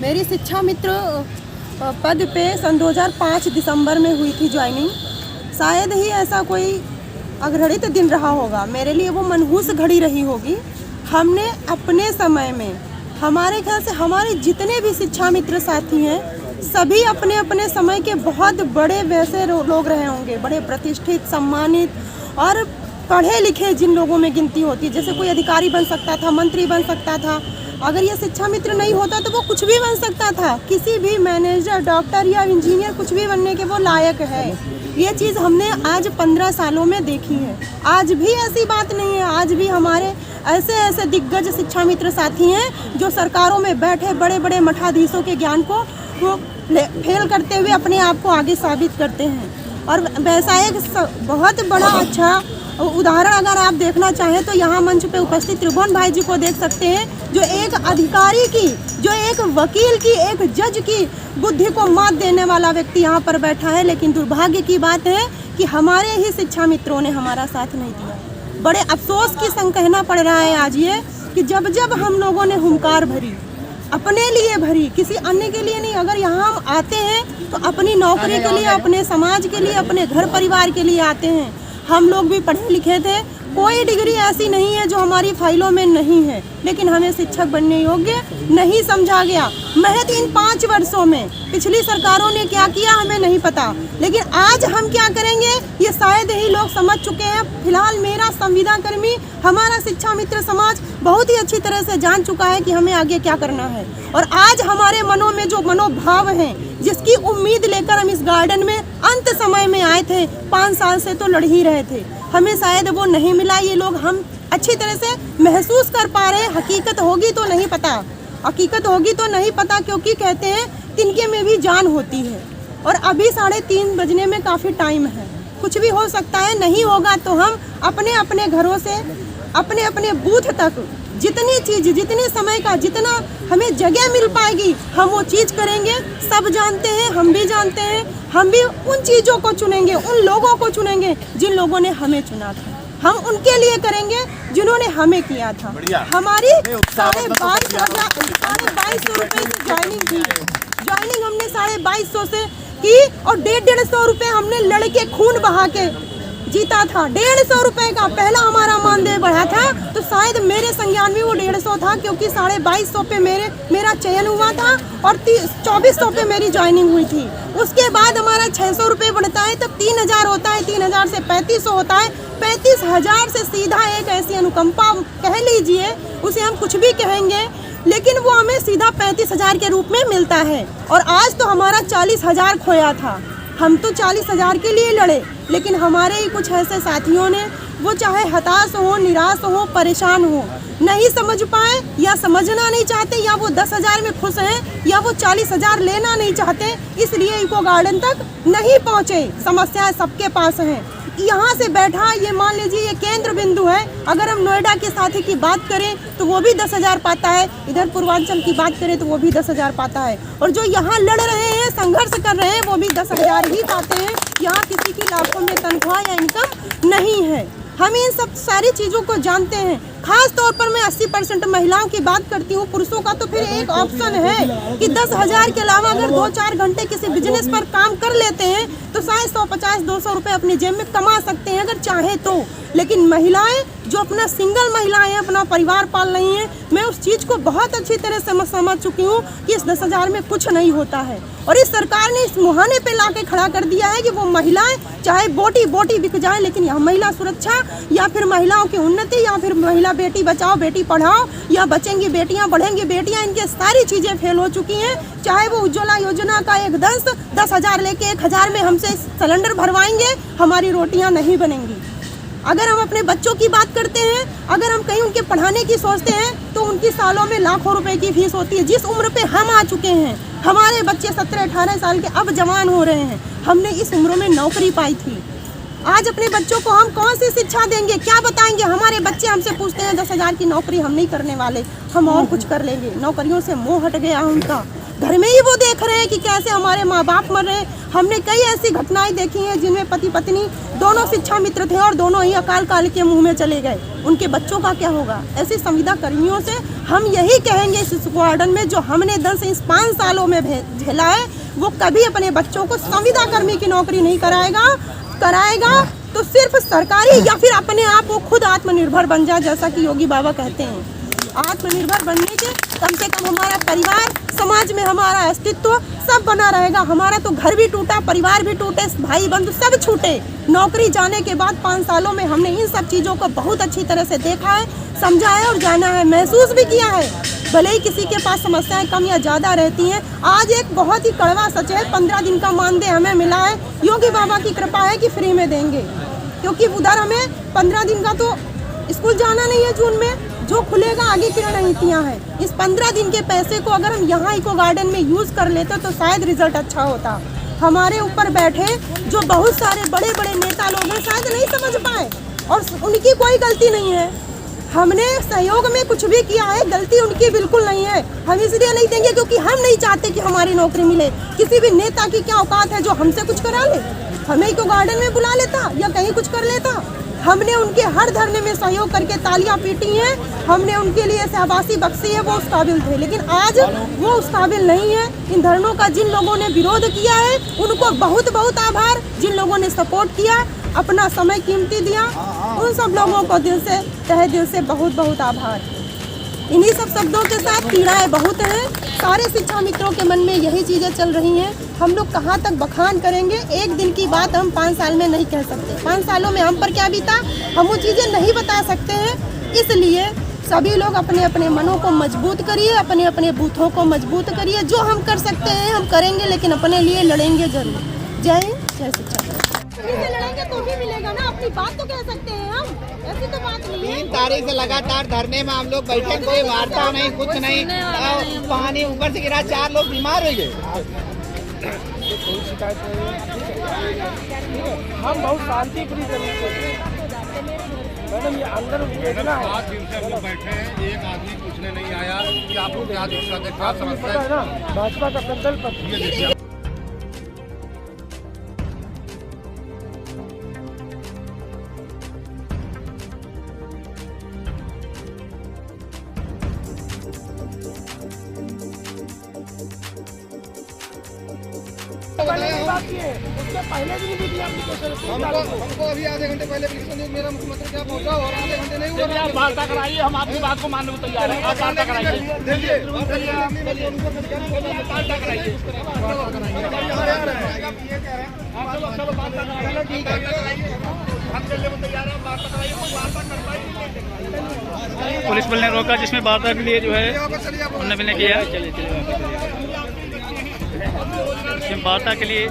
मेरी शिक्षा मित्र पद पे सन 2005 दिसंबर में हुई थी ज्वाइनिंग। शायद ही ऐसा कोई अघड़ित दिन रहा होगा, मेरे लिए वो मनहूस घड़ी रही होगी। हमने अपने समय में, हमारे ख्याल से हमारे जितने भी शिक्षा मित्र साथी हैं, सभी अपने अपने समय के बहुत बड़े वैसे लोग रहे होंगे, बड़े प्रतिष्ठित, सम्मानित और पढ़े लिखे जिन लोगों में गिनती होती है। जैसे कोई अधिकारी बन सकता था, मंत्री बन सकता था। अगर ये शिक्षा मित्र नहीं होता तो वो कुछ भी बन सकता था, किसी भी मैनेजर, डॉक्टर या इंजीनियर कुछ भी बनने के वो लायक है। ये चीज़ हमने आज 15 सालों में देखी है। आज भी ऐसी बात नहीं है। आज भी हमारे ऐसे ऐसे दिग्गज शिक्षा मित्र साथी हैं जो सरकारों में बैठे बड़े बड़े मठाधीशों के ज्ञान को वो फेल करते हुए अपने आप को आगे साबित करते हैं। और वैसा एक बहुत बड़ा अच्छा उदाहरण अगर आप देखना चाहें तो यहाँ मंच पे उपस्थित त्रिभुवन भाई जी को देख सकते हैं, जो एक अधिकारी की, जो एक वकील की, एक जज की बुद्धि को मात देने वाला व्यक्ति यहाँ पर बैठा है। लेकिन दुर्भाग्य की बात है कि हमारे ही शिक्षा मित्रों ने हमारा साथ नहीं दिया। बड़े अफसोस की संग कहना पड़ रहा है आज ये कि जब जब हम लोगों ने हुंकार भरी, अपने लिए भरी, किसी अन्य के लिए नहीं। अगर यहाँ हम आते हैं तो अपनी नौकरी के लिए, अपने समाज के लिए, अपने घर परिवार के लिए आते हैं। हम लोग भी पढ़े लिखे थे, कोई डिग्री ऐसी नहीं है जो हमारी फाइलों में नहीं है, लेकिन हमें शिक्षक बनने योग्य नहीं समझा गया। महज इन 5 वर्षों में पिछली सरकारों ने क्या किया हमें नहीं पता, लेकिन आज हम क्या करेंगे ये शायद ही लोग समझ चुके हैं। फिलहाल मेरा संविदा कर्मी, हमारा शिक्षा मित्र समाज बहुत ही अच्छी तरह से जान चुका है कि हमें आगे क्या करना है। और आज हमारे मनों में जो मनोभाव हैं, जिसकी उम्मीद लेकर हम इस गार्डन में अंत समय में आए थे, 5 साल से तो लड़ ही रहे थे, हमें शायद वो नहीं मिला। ये लोग हम अच्छी तरह से महसूस कर पा रहे हैं। हकीकत होगी तो नहीं पता, हकीकत होगी तो नहीं पता, क्योंकि कहते हैं तिनके में भी जान होती है। और अभी 3:30 बजने में काफ़ी टाइम है, कुछ भी हो सकता है। नहीं होगा तो हम अपने अपने घरों से अपने अपने बूथ तक जितनी चीज़, जितने समय का जितना हमें जगह मिल पाएगी हम वो चीज़ करेंगे। सब जानते हैं, हम भी जानते हैं, हम भी उन चीज़ों को चुनेंगे, उन लोगों को चुनेंगे जिन लोगों ने हमें चुना था। हम उनके लिए करेंगे जिन्होंने हमें किया था। हमारी 22,500 रुपये से ज्वाइनिंग थी। ज्वाइनिंग हमने 2250 से की और 150 रुपये हमने लड़के खून बहा के जीता था। 150 रुपये का पहला हमारा मानदेय बढ़ा था, तो शायद मेरे संज्ञान में वो 150 था, क्योंकि 2250 पे मेरा चयन हुआ था और 2400 पे मेरी ज्वाइनिंग हुई थी। उसके बाद हमारा 600 रुपये बढ़ता है, तब 3000 होता है, 3000 से 3500 होता है, 35,000 से सीधा एक ऐसी अनुकंपा कह लीजिए, उसे हम कुछ भी कहेंगे, लेकिन वो हमें सीधा 35,000 के रूप में मिलता है। और आज तो हमारा 40,000 खोया था। हम तो 40,000 के लिए लड़े, लेकिन हमारे ही कुछ ऐसे साथियों ने, वो चाहे हताश हो, निराश हो, परेशान हो, नहीं समझ पाए या समझना नहीं चाहते, या वो 10,000 में खुश हैं या वो 40,000 लेना नहीं चाहते, इसलिए इको गार्डन तक नहीं पहुँचे। समस्याएं सबके पास हैं। यहाँ से बैठा, ये मान लीजिए ये केंद्र बिंदु है। अगर हम नोएडा के साथी की बात करें तो वो भी 10,000 पाता है, इधर पूर्वांचल की बात करें तो वो भी 10,000 पाता है, और जो यहाँ लड़ रहे हैं, संघर्ष कर रहे हैं, वो भी 10,000 ही पाते हैं। यहाँ किसी की लाखों में तनख्वाह या इनकम नहीं है। हम इन सब सारी चीज़ों को जानते हैं। खास तौर पर मैं 80% महिलाओं की बात करती हूँ। पुरुषों का तो फिर एक ऑप्शन है कि 10,000 के अलावा अगर 2-4 घंटे किसी बिजनेस पर काम कर लेते हैं तो शायद 150-200 रुपये अपनी जेब में कमा सकते हैं अगर चाहे तो। लेकिन महिलाएं जो अपना सिंगल महिलाएं अपना परिवार पाल रही हैं, मैं उस चीज़ को बहुत अच्छी तरह से समझ चुकी हूँ कि इस 10,000 में कुछ नहीं होता है। और इस सरकार ने इस मुहाने पे लाके खड़ा कर दिया है कि वो महिलाएं चाहे बोटी बिक जाए, लेकिन यहाँ महिला सुरक्षा या फिर महिलाओं की उन्नति या फिर महिला बेटी बचाओ बेटी पढ़ाओ या बचेंगी बेटियाँ बढ़ेंगी बेटियाँ, इनके सारी चीज़ें फेल हो चुकी हैं। चाहे वो उज्ज्वला योजना का एक 10,000 लेके 1,000 में हमसे सिलेंडर भरवाएंगे, हमारी रोटियाँ नहीं बनेंगी। अगर हम अपने बच्चों की बात करते हैं, अगर हम कहीं उनके पढ़ाने की सोचते हैं तो उनकी सालों में लाखों रुपए की फीस होती है। जिस उम्र पे हम आ चुके हैं, हमारे बच्चे 17-18 साल के अब जवान हो रहे हैं, हमने इस उम्र में नौकरी पाई थी। आज अपने बच्चों को हम कौन सी शिक्षा देंगे, क्या बताएंगे? हमारे बच्चे हमसे पूछते हैं 10,000 की नौकरी हम नहीं करने वाले, हम और कुछ कर लेंगे। नौकरियों से मोह हट गया उनका। घर में ही वो देख रहे हैं कि कैसे हमारे माँ बाप मर रहे हैं। हमने कई ऐसी घटनाएं देखी हैं जिनमें पति पत्नी दोनों शिक्षा मित्र थे और दोनों ही अकाल काल के मुंह में चले गए। उनके बच्चों का क्या होगा? ऐसे संविदा कर्मियों से हम यही कहेंगे इस वार्डन में जो हमने 10 से 5 सालों में झेला है, वो कभी अपने बच्चों को संविदा कर्मी की नौकरी नहीं कराएगा तो सिर्फ सरकारी या फिर अपने आप वो खुद आत्मनिर्भर बन जाए, जैसा कि योगी बाबा कहते हैं। आत्मनिर्भर बनने के कम से कम हमारा परिवार, समाज में हमारा अस्तित्व सब बना रहेगा। हमारा तो घर भी टूटा, परिवार भी टूटे, भाई बंधु सब छूटे। नौकरी जाने के बाद 5 सालों में हमने इन सब चीज़ों को बहुत अच्छी तरह से देखा है, समझा है और जाना है, महसूस भी किया है। भले ही किसी के पास समस्याएं कम या ज़्यादा रहती हैं। आज एक बहुत ही कड़वा सच है, 15 दिन का मानदेय हमें मिला है। योगी बाबा की कृपा है कि फ्री में देंगे, क्योंकि उधर हमें 15 दिन का तो स्कूल जाना नहीं है। जून में जो खुलेगा आगे की रणनीतियाँ हैं। इस 15 दिन के पैसे को अगर हम यहाँ इको गार्डन में यूज़ कर लेते तो शायद रिजल्ट अच्छा होता। हमारे ऊपर बैठे जो बहुत सारे बड़े बड़े नेता लोग हैं शायद नहीं समझ पाए, और उनकी कोई गलती नहीं है। हमने सहयोग में कुछ भी किया है, गलती उनकी बिल्कुल नहीं है। हम इसलिए नहीं देंगे क्योंकि हम नहीं चाहते कि हमारी नौकरी मिले। किसी भी नेता की क्या औकात है जो हमसे कुछ करा ले, हमें इको गार्डन में बुला लेता या कहीं कुछ कर लेता। हमने उनके हर धरने में सहयोग करके तालियां पीटी हैं, हमने उनके लिए शाबाशी बख्शी है, वो उस काबिल थे। लेकिन आज वो उस काबिल नहीं है। इन धरनों का जिन लोगों ने विरोध किया है उनको बहुत बहुत आभार। जिन लोगों ने सपोर्ट किया, अपना समय कीमती दिया, उन सब लोगों को दिल से, तहे दिल से बहुत बहुत आभार। इन्हीं सब शब्दों के साथ पीड़ाएं बहुत हैं। सारे शिक्षा मित्रों के मन में यही चीज़ें चल रही हैं। हम लोग कहाँ तक बखान करेंगे? एक दिन की बात हम 5 साल में नहीं कह सकते। 5 सालों में हम पर क्या बीता हम वो चीज़ें नहीं बता सकते हैं। इसलिए सभी लोग अपने अपने मनों को मजबूत करिए, अपने अपने बूथों को मजबूत करिए। जो हम कर सकते हैं हम करेंगे, लेकिन अपने लिए लड़ेंगे जरूर। जय हिंद, जय शिक्षा। लड़ेंगे तो भी मिलेगा ना, अपनी बात तो कह सकते हैं हम, ऐसी तो बात नहीं है। 3 तारीख से लगातार धरने में हम लोग बैठे, कोई वार्ता नहीं, कुछ नहीं। पानी ऊपर से गिरा, 4 लोग बीमार हो गए। हम बहुत शांति प्रिय मैडम, ये अंदर देखना है। 5 दिन से हम लोग बैठे हैं, एक आदमी पूछने नहीं आया कि आपको क्या दिक्कत है, क्या समस्या है ना। भाजपा का संकल्प ये देखिए। उसके पहले भी नहीं दिया हमको अभी आधे घंटे पहले मेरा मुख्यमंत्री क्या पहुंचा और आधे घंटे नहीं हुआ। आप वार्ता कराइए, हम आपकी बात को मानने को तैयार हैं। आप वार्ता कराइए, वार्ता कराइए। पुलिस बल ने रोका, जिसमें वार्ता के लिए जो है उन्होंने किया। वार्ता के लिए